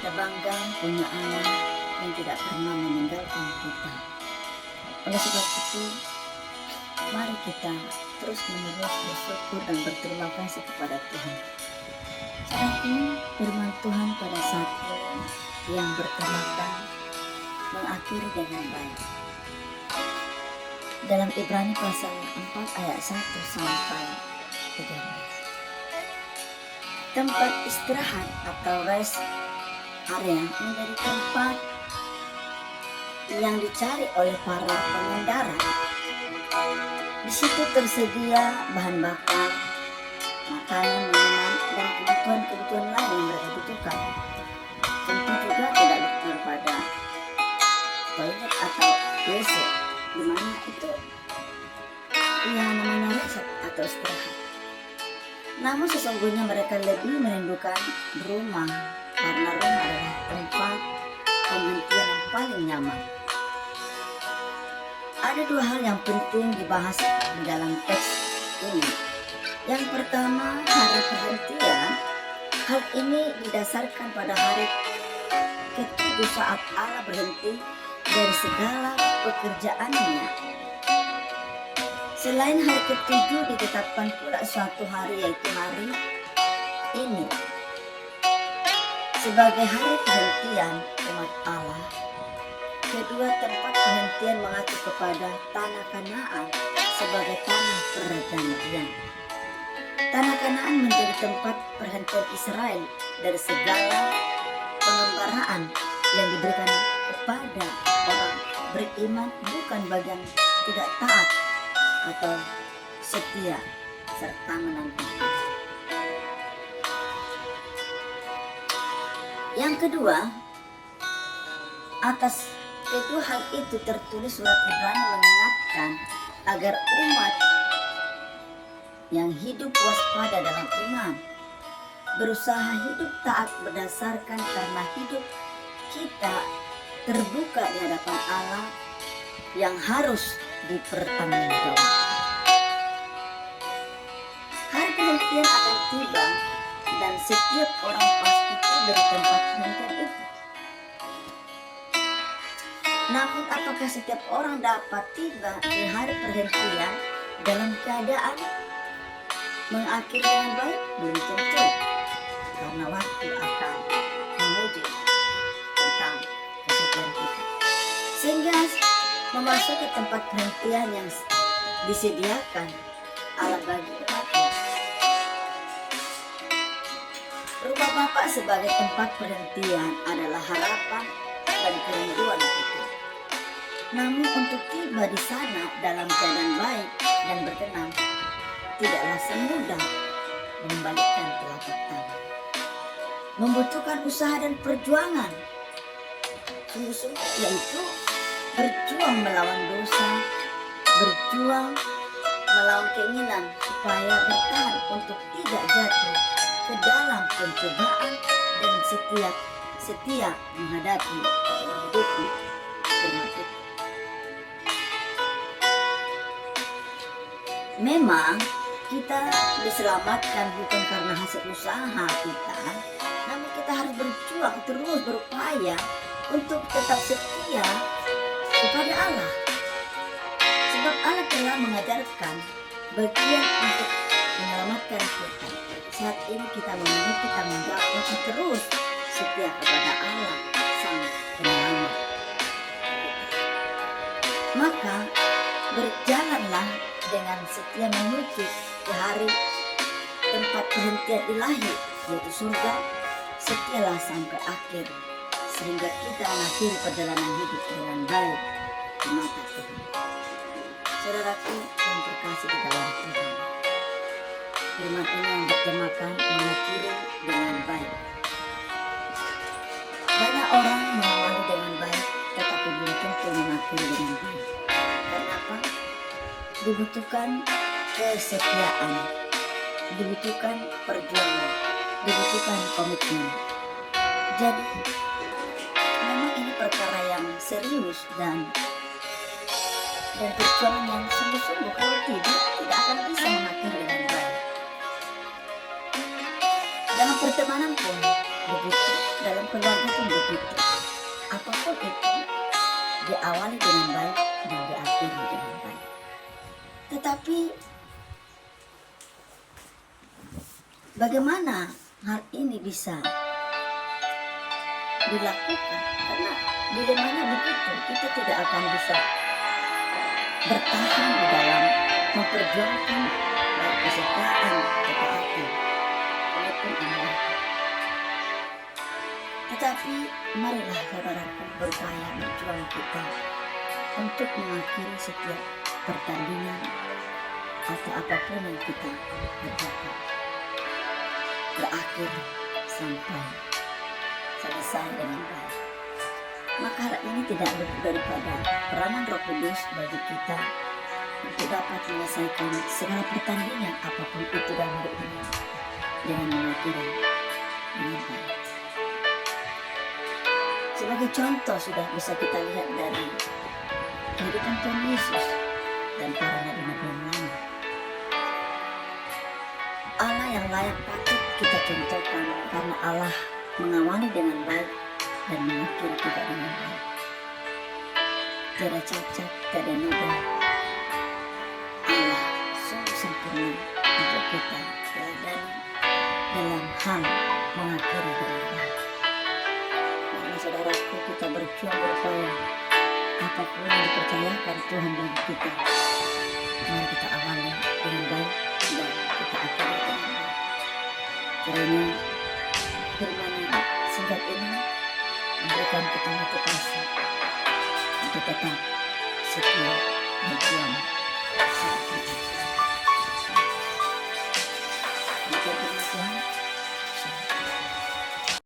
kita bangga punya anak yang tidak pernah meninggalkan kita. Oleh sebab itu, mari kita terus menerus bersyukur dan berterima kasih kepada Tuhan. Saudaraku, firman Tuhan pada saat ini yang bertemakan mengakhiri dengan baik. Dalam Ibrani pasal 4 ayat 1 sampai 13. Tempat istirahat atau rest area menjadi tempat yang dicari oleh para pengendara. Di situ tersedia bahan bakar, makanan, minuman, dan kebutuhan-kebutuhan lain yang mereka butuhkan. Tentu juga tidak lupa pada toilet atau WC, di mana itu ya namanya rest atau istirahat. Namun sesungguhnya mereka lebih merindukan rumah, karena rumah adalah tempat penghentian yang paling nyaman. Ada dua hal yang penting dibahas di dalam teks ini. Yang pertama, hari perhentian. Hal ini didasarkan pada hari ketujuh saat Allah berhenti dari segala pekerjaannya. Selain hari ketujuh, ditetapkan pula suatu hari, yaitu hari ini sebagai hari perhentian umat Allah. Kedua, tempat perhentian mengacu kepada tanah Kanaan sebagai tanah perjanjian. Tanah Kanaan menjadi tempat perhentian Israel dari segala pengembaraan yang diberikan kepada orang beriman, bukan bagian tidak taat atau setia serta menantang. Yang kedua, atas kedua hal itu tertulis surat Ibrani mengingatkan agar umat yang hidup waspada dalam iman, berusaha hidup taat berdasarkan karena hidup kita terbuka di hadapan Allah yang harus dipertanggungjawabkan. Hari perhentian akan tiba dan setiap orang pasti tiba di tempat perhentian itu. Namun apakah setiap orang dapat tiba di hari perhentian dalam keadaan mengakhiri dengan baik? Belum tentu, karena waktu akan menguji tentang kesetiaan kita. Sehingga memasuki tempat perhentian yang disediakan Allah bagi umatnya. Rumah Bapa sebagai tempat perhentian adalah harapan dan kerinduan kita. Namun untuk tiba di sana dalam keadaan baik dan berkenan, tidaklah semudah membalikkan telapak tangan. Membutuhkan usaha dan perjuangan. Sungguh-sungguh, yaitu berjuang melawan dosa, berjuang melawan keinginan supaya bertahan untuk tidak jatuh ke dalam pencobaan dan setia menghadapi hidupi firman itu. Memang kita diselamatkan bukan karena hasil usaha kita, namun kita harus berjuang terus berupaya untuk tetap setia kepada Allah. Sebab Allah telah mengajarkan bagian untuk menyelamatkan kita. Saat ini kita memiliki tanggung jawab untuk terus setia kepada Allah Sang Penyelamat. Maka berjalanlah dengan setia menuju ke hari tempat perhentian ilahi, yaitu surga. Setialah sampai akhir, sehingga kita mengakhiri perjalanan hidup dengan baik di mata Tuhan. Saudaraku yang terkasih di dalam Tuhan, firman ini yang bertemakan mengakhiri dengan baik. Banyak orang mengawali dengan baik, tetapi belum tentu mengakhiri dengan baik. Kenapa? Dibutuhkan kesetiaan, dibutuhkan perjuangan, dibutuhkan komitmen. Jadi memang ini perkara yang serius dan perjuangan yang sungguh-sungguh. Kalau tidak akan bisa mengakhiri dengan baik. Dalam pertemanan pun begitu, dalam keluarga pun begitu. Apapun itu diawali dengan baik dan diakhiri dengan baik. Tetapi bagaimana hal ini bisa dilakukan? Karena dilemanya begitu, kita tidak akan bisa bertahan di dalam memperjuangkan baik kesetiaan ketaatan walaupun amanah. Tetapi marilah saudaraku berupaya berjuang kita untuk mengakhiri setiap pertandingan atau apapun yang kita kerjakan berakhir sampai selesai dengan baik. Maka hal ini tidak luput daripada peranan Roh Kudus bagi kita untuk dapat menyelesaikan segala pertandingan apapun itu dalam hidup ini dengan mengakhiri dengan baik. Sebagai contoh sudah bisa kita lihat dari kehidupan Tuhan Yesus dan para nabi-nabi yang lain. Allah yang layak patut kita contohkan karena Allah mengawali dengan baik dan mengakhiri juga dengan baik. Tiada cacat, tiada noda. Allah sungguh sempurna untuk kita teladani dalam hal mengakhiri dengan baik. Maka saudaraku, kita berjuang berupaya apapun yang dipercayakan Tuhan bagi kita, mari kita awali dengan baik dan kita akhiri dengan baik. Karena firman yang singkat ini memberikan kita motivasi untuk tetap setia berjuang